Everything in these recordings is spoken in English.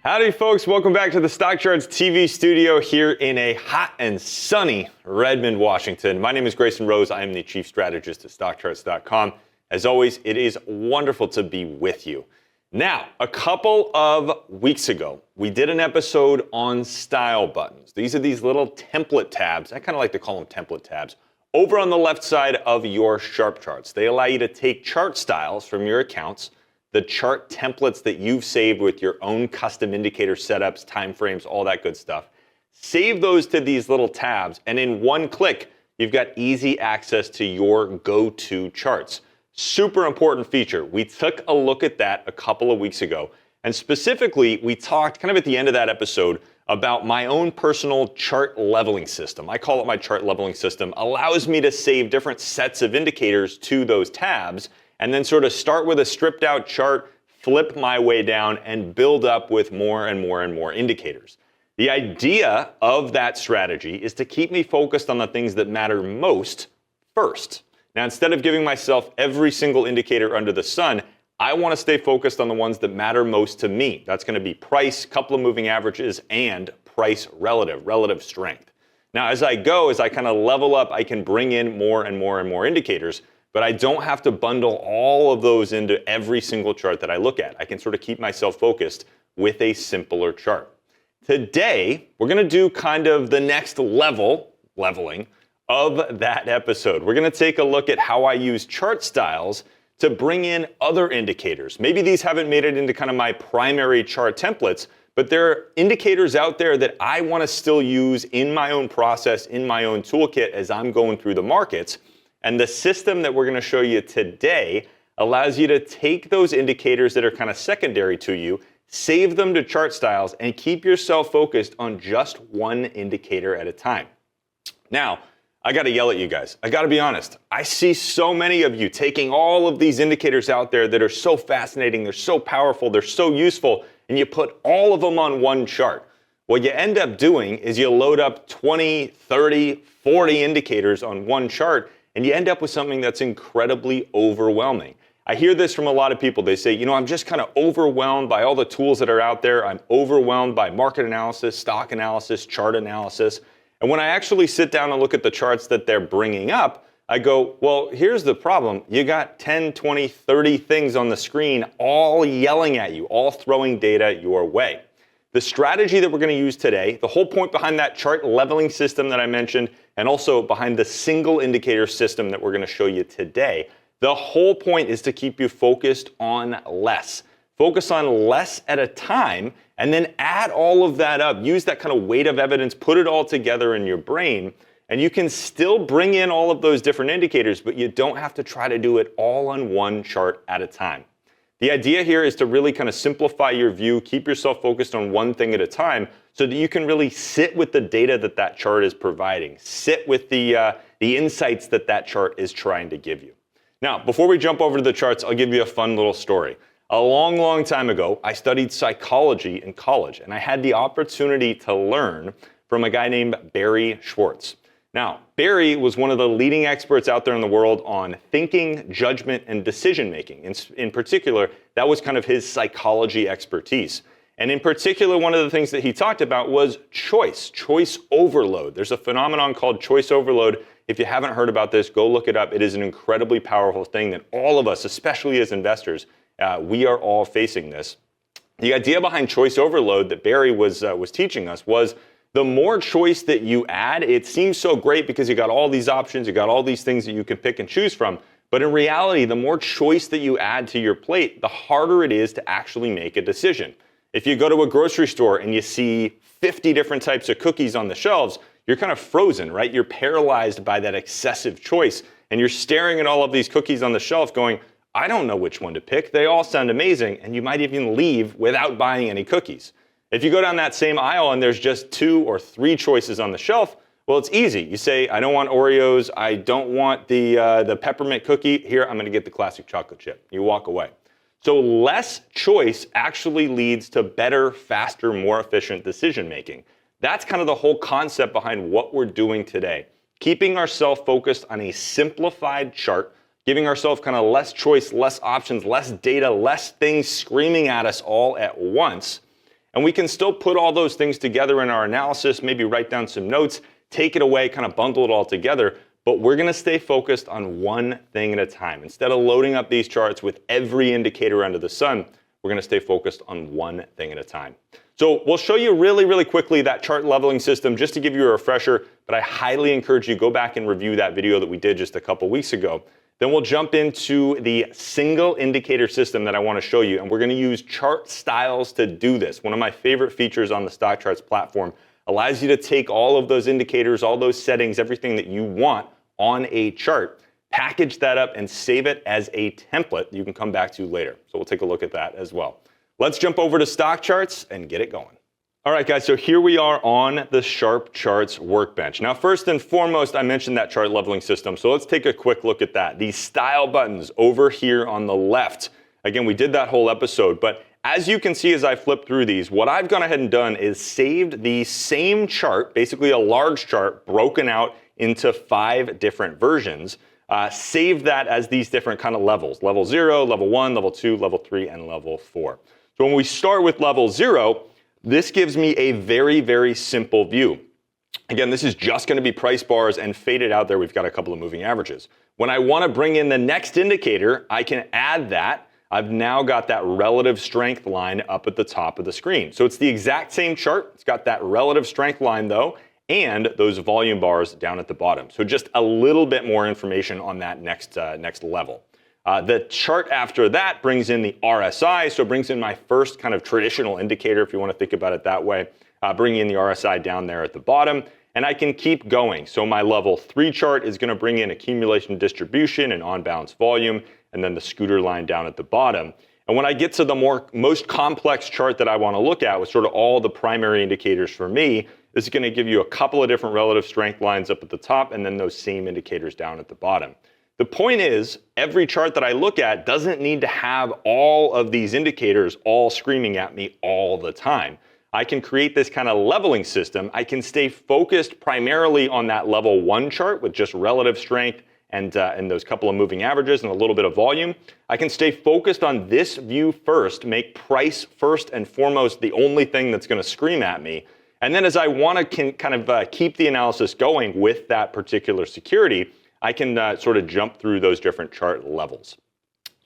Howdy folks, welcome back to the StockCharts TV studio here in a hot and sunny Redmond, Washington. My name is Grayson Roze. I am the Chief Strategist at StockCharts.com. As always, it is wonderful to be with you. Now, a couple of weeks ago, we did an episode on style buttons. These are these little template tabs. I kind of like to call them template tabs. Over on the left side of your SharpCharts. They allow you to take chart styles from your accounts, the chart templates that you've saved with your own custom indicator setups, timeframes, all that good stuff. Save those to these little tabs, and in one click, you've got easy access to your go-to charts. Super important feature. We took a look at that a couple of weeks ago, and specifically, we talked kind of at the end of that episode about my own personal chart leveling system. I call it my chart leveling system. Allows me to save different sets of indicators to those tabs, and then sort of start with a stripped out chart, flip my way down, and build up with more and more and more indicators. The idea of that strategy is to keep me focused on the things that matter most first. Now, instead of giving myself every single indicator under the sun, I want to stay focused on the ones that matter most to me. That's going to be price, couple of moving averages, and price relative strength. Now, as I kind of level up, I can bring in more and more and more indicators, but I don't have to bundle all of those into every single chart that I look at. I can sort of keep myself focused with a simpler chart. Today, we're going to do kind of the next leveling of that episode. We're going to take a look at how I use ChartStyles to bring in other indicators. Maybe these haven't made it into kind of my primary chart templates, but there are indicators out there that I want to still use in my own process, in my own toolkit as I'm going through the markets. And the system that we're going to show you today allows you to take those indicators that are kind of secondary to you, save them to ChartStyles, and keep yourself focused on just one indicator at a time. Now, I got to yell at you guys. I got to be honest. I see so many of you taking all of these indicators out there that are so fascinating, they're so powerful, they're so useful, and you put all of them on one chart. What you end up doing is you load up 20, 30, 40 indicators on one chart, and you end up with something that's incredibly overwhelming. I hear this from a lot of people. They say, I'm just kind of overwhelmed by all the tools that are out there. I'm overwhelmed by market analysis, stock analysis, chart analysis. And when I actually sit down and look at the charts that they're bringing up, I go, well, here's the problem. You got 10, 20, 30 things on the screen all yelling at you, all throwing data your way. The strategy that we're going to use today, the whole point behind that chart leveling system that I mentioned, and also behind the single indicator system that we're going to show you today, the whole point is to keep you focused on less. Focus on less at a time, and then add all of that up. Use that kind of weight of evidence, put it all together in your brain, and you can still bring in all of those different indicators, but you don't have to try to do it all on one chart at a time. The idea here is to really kind of simplify your view, keep yourself focused on one thing at a time so that you can really sit with the data that that chart is providing, sit with the insights that that chart is trying to give you. Now, before we jump over to the charts, I'll give you a fun little story. A long time ago, I studied psychology in college, and I had the opportunity to learn from a guy named Barry Schwartz. Now, Barry was one of the leading experts out there in the world on thinking, judgment, and decision-making. In particular, that was kind of his psychology expertise. And in particular, one of the things that he talked about was choice overload. There's a phenomenon called choice overload. If you haven't heard about this, go look it up. It is an incredibly powerful thing that all of us, especially as investors, we are all facing this. The idea behind choice overload that Barry was teaching us was the more choice that you add, it seems so great because you got all these options, you got all these things that you can pick and choose from. But in reality, the more choice that you add to your plate, the harder it is to actually make a decision. If you go to a grocery store and you see 50 different types of cookies on the shelves, you're kind of frozen, right? You're paralyzed by that excessive choice. And you're staring at all of these cookies on the shelf going, I don't know which one to pick. They all sound amazing. And you might even leave without buying any cookies. If you go down that same aisle and there's just 2 or 3 choices on the shelf, well, it's easy. You say, I don't want Oreos. I don't want the peppermint cookie. Here, I'm going to get the classic chocolate chip. You walk away. So less choice actually leads to better, faster, more efficient decision making. That's kind of the whole concept behind what we're doing today. Keeping ourselves focused on a simplified chart, giving ourselves kind of less choice, less options, less data, less things screaming at us all at once. And we can still put all those things together in our analysis, maybe write down some notes, take it away, kind of bundle it all together. But we're going to stay focused on one thing at a time. Instead of loading up these charts with every indicator under the sun, we're going to stay focused on one thing at a time. So we'll show you really quickly that chart leveling system just to give you a refresher, but I highly encourage you to go back and review that video that we did just a couple weeks ago. Then we'll jump into the single indicator system that I want to show you, and we're going to use ChartStyles to do this. One of my favorite features on the StockCharts platform allows you to take all of those indicators, all those settings, everything that you want on a chart, package that up and save it as a template you can come back to later. So we'll take a look at that as well. Let's jump over to StockCharts and get it going. All right, guys, so here we are on the SharpCharts workbench. Now, first and foremost, I mentioned that chart leveling system, so let's take a quick look at that. These style buttons over here on the left. Again, we did that whole episode, but as you can see as I flip through these, what I've gone ahead and done is saved the same chart, basically a large chart broken out into 5 different versions. Save that as these different kind of levels. Level 0, level 1, level 2, level 3, and level 4. So when we start with level 0, this gives me a very simple view. Again, this is just going to be price bars, and faded out there, we've got a couple of moving averages. When I want to bring in the next indicator, I can add that. I've now got that relative strength line up at the top of the screen. So it's the exact same chart. It's got that relative strength line though, and those volume bars down at the bottom. So just a little bit more information on that next level. The chart after that brings in the RSI, so it brings in my first kind of traditional indicator, if you want to think about it that way, bringing in the RSI down there at the bottom, and I can keep going. So my level 3 chart is going to bring in accumulation distribution and on-balance volume, and then the scooter line down at the bottom. And when I get to the most complex chart that I want to look at with sort of all the primary indicators for me, this is going to give you a couple of different relative strength lines up at the top and then those same indicators down at the bottom. The point is, every chart that I look at doesn't need to have all of these indicators all screaming at me all the time. I can create this kind of leveling system. I can stay focused primarily on that level 1 chart with just relative strength and those couple of moving averages and a little bit of volume. I can stay focused on this view first, make price first and foremost the only thing that's going to scream at me. And then as I want to kind of keep the analysis going with that particular security, I can sort of jump through those different chart levels.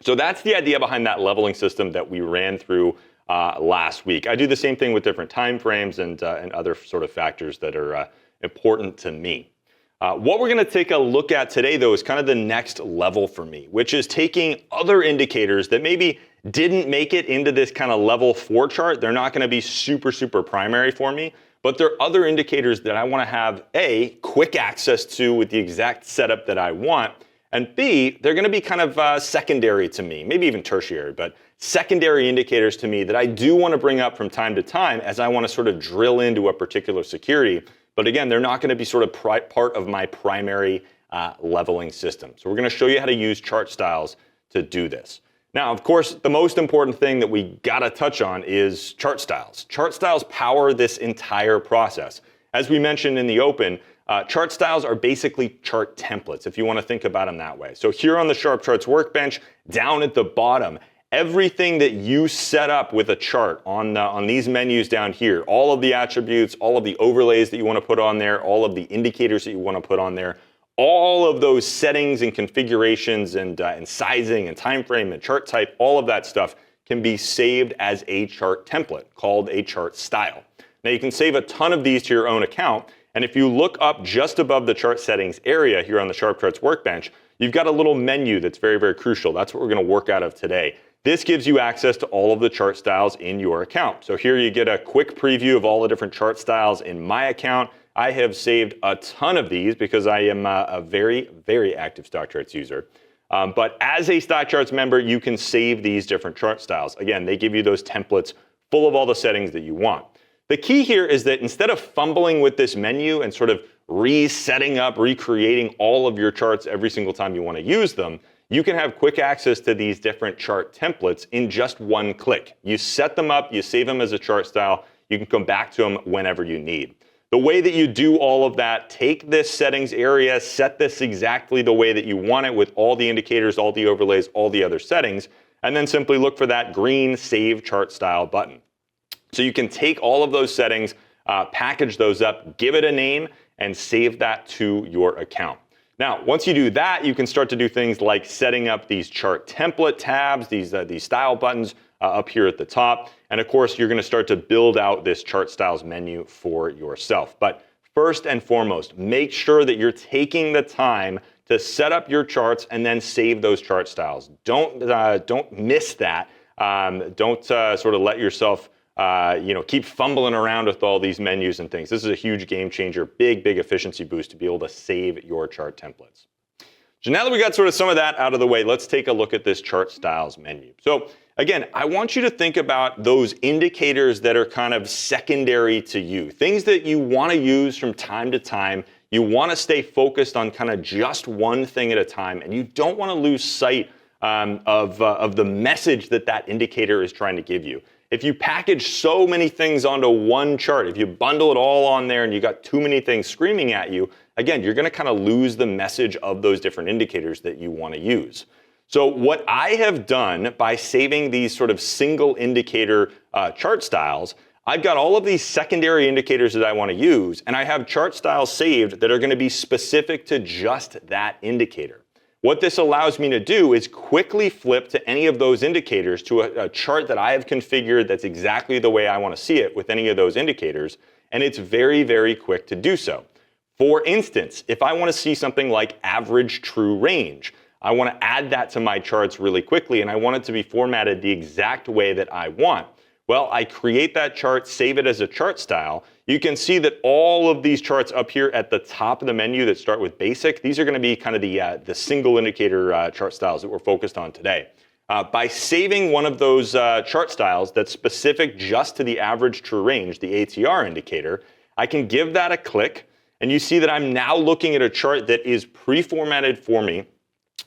So that's the idea behind that leveling system that we ran through last week. I do the same thing with different time frames and other sort of factors that are important to me. What we're going to take a look at today, though, is kind of the next level for me, which is taking other indicators that maybe didn't make it into this kind of level 4 chart. They're not going to be super primary for me, but there are other indicators that I want to have A, quick access to with the exact setup that I want, and B, they're going to be kind of secondary to me, maybe even tertiary, but secondary indicators to me that I do want to bring up from time to time as I want to sort of drill into a particular security. But again, they're not going to be sort of part of my primary leveling system. So we're going to show you how to use ChartStyles to do this. Now, of course, the most important thing that we got to touch on is ChartStyles. ChartStyles power this entire process. As we mentioned in the open, ChartStyles are basically chart templates, if you want to think about them that way. So here on the SharpCharts workbench, down at the bottom, everything that you set up with a chart on these menus down here, all of the attributes, all of the overlays that you want to put on there, all of the indicators that you want to put on there, all of those settings and configurations and sizing and time frame and chart type, all of that stuff can be saved as a chart template called a chart style. Now you can save a ton of these to your own account, and if you look up just above the chart settings area here on the SharpCharts workbench, you've got a little menu that's very crucial. That's what we're going to work out of today. This gives you access to all of the chart styles in your account. So here you get a quick preview of all the different chart styles in my account. I have saved a ton of these because I am a very active StockCharts user. But as a StockCharts member, you can save these different chart styles. Again, they give you those templates full of all the settings that you want. The key here is that instead of fumbling with this menu and sort of resetting up, recreating all of your charts every single time you want to use them, you can have quick access to these different chart templates in just one click. You set them up, you save them as a chart style, you can come back to them whenever you need. The way that you do all of that, take this settings area, set this exactly the way that you want it with all the indicators, all the overlays, all the other settings, and then simply look for that green Save Chart Style button. So you can take all of those settings, package those up, give it a name, and save that to your account. Now, once you do that, you can start to do things like setting up these chart template tabs, these style buttons up here at the top. And of course, you're going to start to build out this ChartStyles menu for yourself. But first and foremost, make sure that you're taking the time to set up your charts and then save those chart styles. Don't miss that. Don't sort of let yourself keep fumbling around with all these menus and things. This is a huge game changer, big efficiency boost to be able to save your chart templates. So now that we got sort of some of that out of the way, let's take a look at this ChartStyles menu. So again, I want you to think about those indicators that are kind of secondary to you, things that you want to use from time to time. You want to stay focused on kind of just one thing at a time, and you don't want to lose sight of the message that indicator is trying to give you. If you package so many things onto one chart, if you bundle it all on there and you got too many things screaming at you, again, you're going to kind of lose the message of those different indicators that you want to use. So what I have done by saving these sort of single indicator chart styles, I've got all of these secondary indicators that I want to use, and I have chart styles saved that are going to be specific to just that indicator. What this allows me to do is quickly flip to any of those indicators to a chart that I have configured that's exactly the way I want to see it with any of those indicators, and it's very quick to do so. For instance, if I want to see something like average true range, I want to add that to my charts really quickly, and I want it to be formatted the exact way that I want. Well, I create that chart, save it as a chart style. You can see that all of these charts up here at the top of the menu that start with basic, these are going to be kind of the single indicator chart styles that we're focused on today. By saving one of those chart styles that's specific just to the average true range, the ATR indicator, I can give that a click, and you see that I'm now looking at a chart that is pre-formatted for me.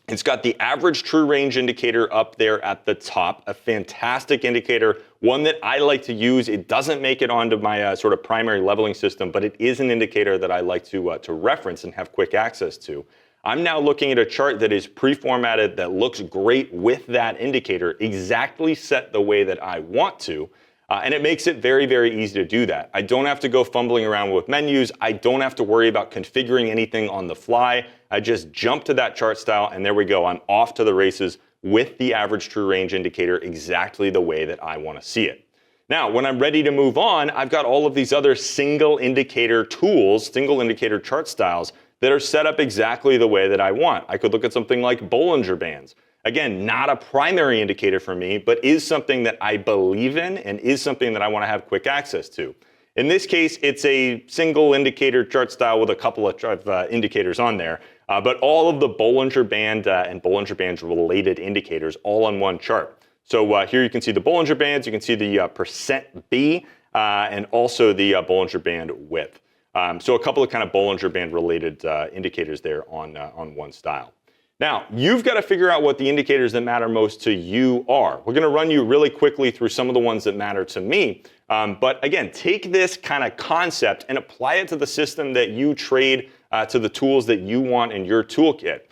It's got the average true range indicator up there at the top, a fantastic indicator, one that I like to use. It doesn't make it onto my sort of primary leveling system, but it is an indicator that I like to reference and have quick access to. I'm now looking at a chart that is pre-formatted, that looks great with that indicator, exactly set the way that I want to. And it makes it very easy to do that. I don't have to go fumbling around with menus. I don't have to worry about configuring anything on the fly. I just jump to that chart style, and there we go. I'm off to the races with the average true range indicator exactly the way that I want to see it. Now, when I'm ready to move on, I've got all of these other single indicator tools, single indicator chart styles that are set up exactly the way that I want. I could look at something like Bollinger Bands. Again, not a primary indicator for me, but is something that I believe in and is something that I want to have quick access to. In this case, it's a single indicator chart style with a couple of indicators on there, but all of the Bollinger Band and Bollinger Bands related indicators all on one chart. So here you can see the Bollinger Bands, you can see the %B, and also the Bollinger Band width. So a couple of kind of Bollinger Band related indicators there on one style. Now, you've got to figure out what the indicators that matter most to you are. We're going to run you really quickly through some of the ones that matter to me. But again, take this kind of concept and apply it to the system that you trade, to the tools that you want in your toolkit.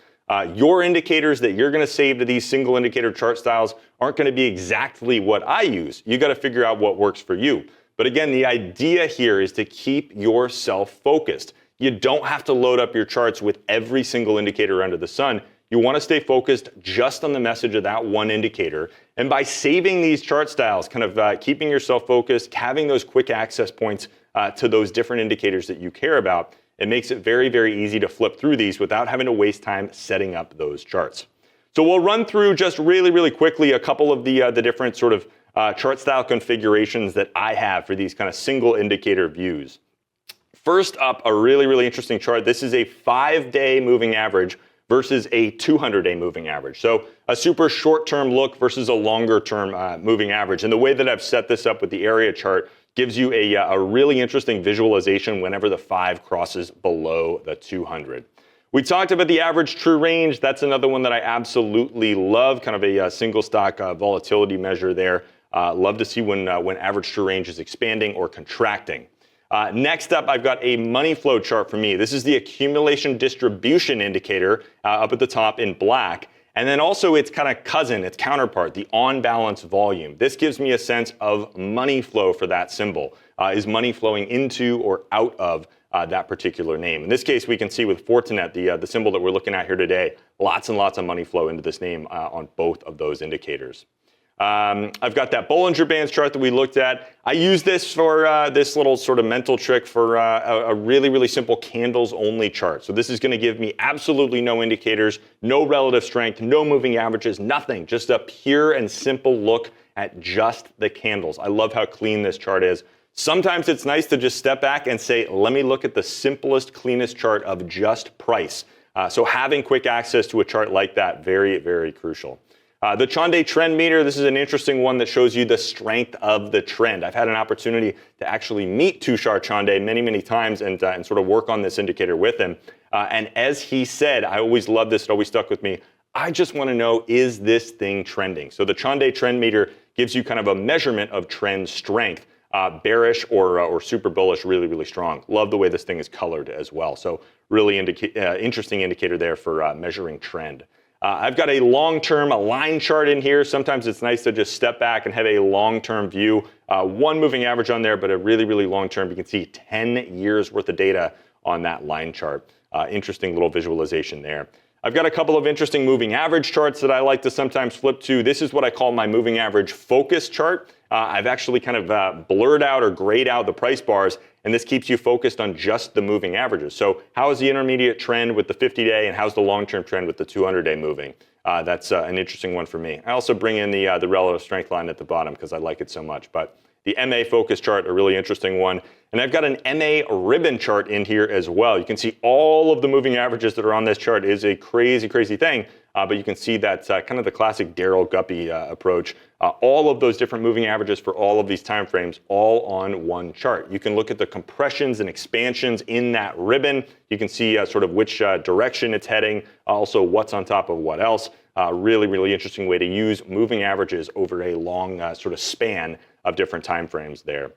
Your indicators that you're going to save to these single indicator chart styles aren't going to be exactly what I use. You got to figure out what works for you. But again, the idea here is to keep yourself focused. You don't have to load up your charts with every single indicator under the sun. You want to stay focused just on the message of that one indicator. And by saving these chart styles, kind of keeping yourself focused, having those quick access points to those different indicators that you care about, it makes it very easy to flip through these without having to waste time setting up those charts. So we'll run through just really quickly a couple of the different sort of chart style configurations that I have for these kind of single indicator views. First up, a really interesting chart. This is a 5-day moving average versus a 200-day moving average. So a super short-term look versus a longer-term moving average. And the way that I've set this up with the area chart gives you a really interesting visualization whenever the 5 crosses below the 200. We talked about the average true range. That's another one that I absolutely love, kind of a single stock volatility measure there. Love to see when average true range is expanding or contracting. Next up, I've got a money flow chart for me. This is the accumulation distribution indicator up at the top in black. And then also its kind of cousin, its counterpart, the on-balance volume. This gives me a sense of money flow for that symbol. Is money flowing into or out of that particular name? In this case, we can see with Fortinet, the symbol that we're looking at here today, lots and lots of money flow into this name on both of those indicators. I've got that Bollinger Bands chart that we looked at. I use this for this little sort of mental trick for a really, really simple candles only chart. So this is going to give me absolutely no indicators, no relative strength, no moving averages, nothing. Just a pure and simple look at just the candles. I love how clean this chart is. Sometimes it's nice to just step back and say, let me look at the simplest, cleanest chart of just price. So having quick access to a chart like that, very, very crucial. The Chande trend meter, this is an interesting one that shows you the strength of the trend. I've had an opportunity to actually meet Tushar Chande many, many times and sort of work on this indicator with him. And as he said, I always love this, it always stuck with me. I just want to know, is this thing trending? So the Chande trend meter gives you kind of a measurement of trend strength. Bearish or super bullish, really, really strong. Love the way this thing is colored as well. So really interesting indicator there for measuring trend. I've got a long-term line chart in here. Sometimes it's nice to just step back and have a long-term view. One moving average on there, but a really, really long-term. You can see 10 years worth of data on that line chart. Interesting little visualization there. I've got a couple of interesting moving average charts that I like to sometimes flip to. This is what I call my moving average focus chart. I've actually kind of blurred out or grayed out the price bars, and this keeps you focused on just the moving averages. So how is the intermediate trend with the 50-day, and how's the long-term trend with the 200-day moving? That's an interesting one for me. I also bring in the relative strength line at the bottom because I like it so much. But the MA focus chart, a really interesting one. And I've got an MA ribbon chart in here as well. You can see all of the moving averages that are on this chart. Is a crazy, crazy thing. But you can see that's kind of the classic Darryl Guppy approach. All of those different moving averages for all of these time frames, all on one chart. You can look at the compressions and expansions in that ribbon. You can see sort of which direction it's heading, also what's on top of what else. Really, really interesting way to use moving averages over a long sort of span of different time frames there.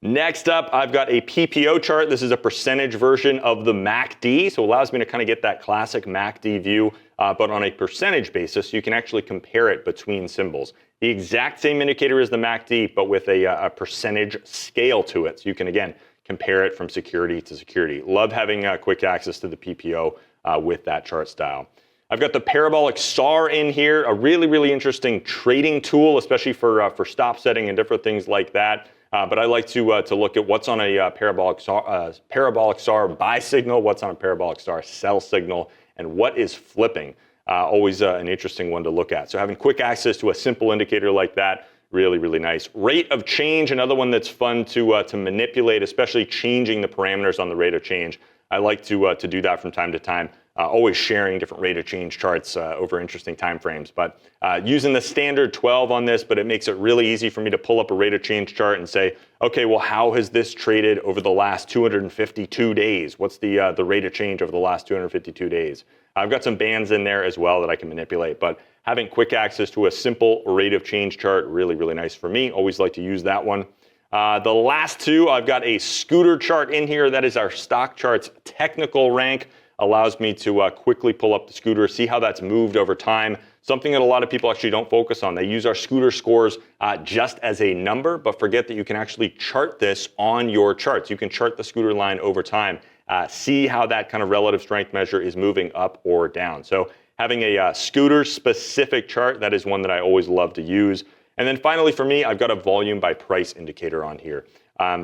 Next up, I've got a PPO chart. This is a percentage version of the MACD, so it allows me to kind of get that classic MACD view, but on a percentage basis, you can actually compare it between symbols. The exact same indicator as the MACD, but with a percentage scale to it. So you can, again, compare it from security to security. Love having quick access to the PPO with that chart style. I've got the parabolic SAR in here, a really, really interesting trading tool, especially for stop setting and different things like that. But I like to look at what's on a parabolic SAR buy signal, what's on a parabolic SAR sell signal, and what is flipping. Always an interesting one to look at. So having quick access to a simple indicator like that, really, really nice. Rate of change, another one that's fun to manipulate, especially changing the parameters on the rate of change. I like to do that from time to time. Always sharing different rate of change charts over interesting time frames. But using the standard 12 on this, but it makes it really easy for me to pull up a rate of change chart and say, okay, well, how has this traded over the last 252 days? What's the rate of change over the last 252 days? I've got some bands in there as well that I can manipulate, but having quick access to a simple rate of change chart, really, really nice for me. Always like to use that one. The last two, I've got a scooter chart in here. That is our StockCharts technical rank. Allows me to quickly pull up the scooter, see how that's moved over time. Something that a lot of people actually don't focus on. They use our scooter scores just as a number, but forget that you can actually chart this on your charts. You can chart the scooter line over time, see how that kind of relative strength measure is moving up or down. So having a scooter specific chart, that is one that I always love to use. And then finally for me, I've got a volume by price indicator on here.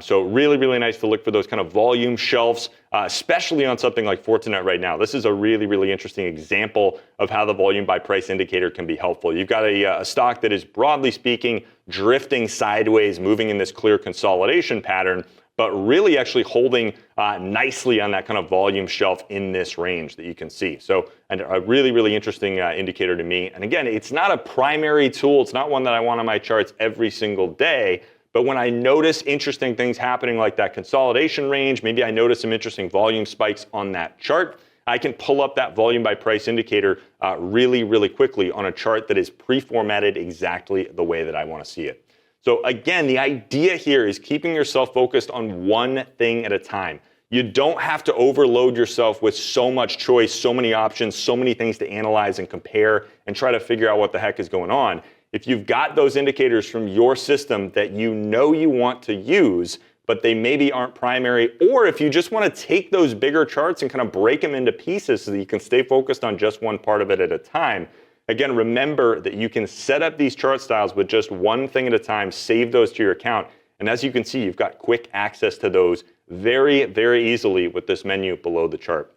So really, really nice to look for those kind of volume shelves, especially on something like Fortinet right now. This is a really, really interesting example of how the volume by price indicator can be helpful. You've got a stock that is, broadly speaking, drifting sideways, moving in this clear consolidation pattern, but really actually holding nicely on that kind of volume shelf in this range that you can see. So a really, really interesting indicator to me. And again, it's not a primary tool. It's not one that I want on my charts every single day. But when I notice interesting things happening like that consolidation range, maybe I notice some interesting volume spikes on that chart, I can pull up that volume by price indicator really, really quickly on a chart that is pre-formatted exactly the way that I want to see it. So again, the idea here is keeping yourself focused on one thing at a time. You don't have to overload yourself with so much choice, so many options, so many things to analyze and compare and try to figure out what the heck is going on. If you've got those indicators from your system that you know you want to use, but they maybe aren't primary, or if you just want to take those bigger charts and kind of break them into pieces so that you can stay focused on just one part of it at a time, again, remember that you can set up these chart styles with just one thing at a time, save those to your account, and as you can see, you've got quick access to those very, very easily with this menu below the chart.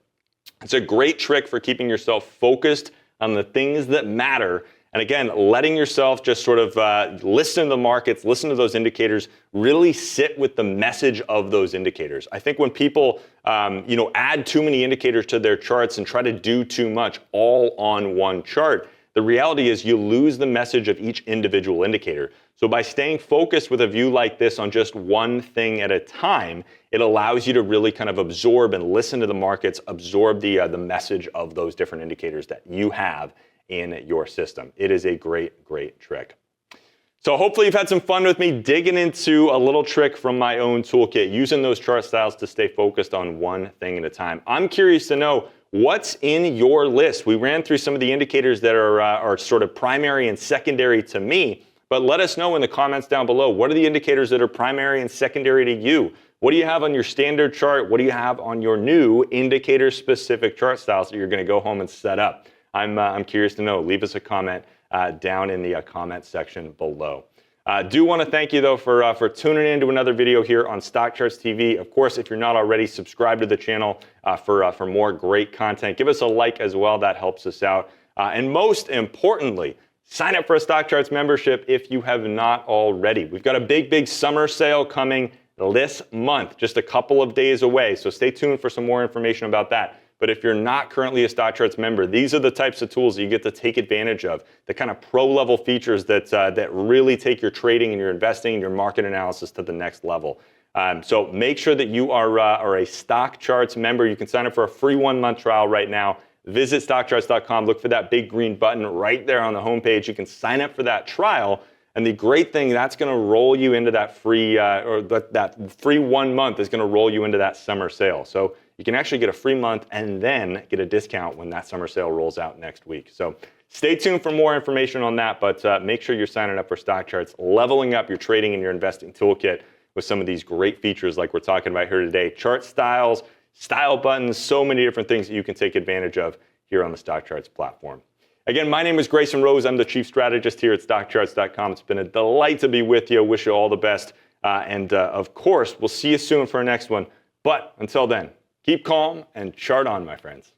It's a great trick for keeping yourself focused on the things that matter. And again, letting yourself just sort of listen to the markets, listen to those indicators, really sit with the message of those indicators. I think when people add too many indicators to their charts and try to do too much all on one chart, the reality is you lose the message of each individual indicator. So by staying focused with a view like this on just one thing at a time, it allows you to really kind of absorb and listen to the markets, absorb the message of those different indicators that you have in your system. It is a great, great trick. So hopefully you've had some fun with me digging into a little trick from my own toolkit, using those chart styles to stay focused on one thing at a time. I'm curious to know what's in your list. We ran through some of the indicators that are sort of primary and secondary to me, but let us know in the comments down below. What are the indicators that are primary and secondary to you? What do you have on your standard chart? What do you have on your new indicator-specific chart styles that you're going to go home and set up? I'm curious to know. Leave us a comment down in the comment section below. Do want to thank you, though, for tuning in to another video here on StockCharts TV. Of course, if you're not already, subscribe to the channel for more great content. Give us a like as well. That helps us out. And most importantly, sign up for a StockCharts membership if you have not already. We've got a big, big summer sale coming this month, just a couple of days away. So stay tuned for some more information about that. But if you're not currently a StockCharts member, these are the types of tools that you get to take advantage of, the kind of pro-level features that really take your trading and your investing and your market analysis to the next level. So make sure that you are a StockCharts member. You can sign up for a free 1-month trial right now. Visit StockCharts.com. Look for that big green button right there on the homepage. You can sign up for that trial. And the great thing, that's going to roll you into that free, that free 1 month is going to roll you into that summer sale. So you can actually get a free month and then get a discount when that summer sale rolls out next week. So stay tuned for more information on that, but make sure you're signing up for StockCharts, leveling up your trading and your investing toolkit with some of these great features like we're talking about here today. Chart styles, style buttons, so many different things that you can take advantage of here on the StockCharts platform. Again, my name is Grayson Roze. I'm the Chief Strategist here at StockCharts.com. It's been a delight to be with you. Wish you all the best. Of course, we'll see you soon for our next one. But until then, keep calm and chart on, my friends.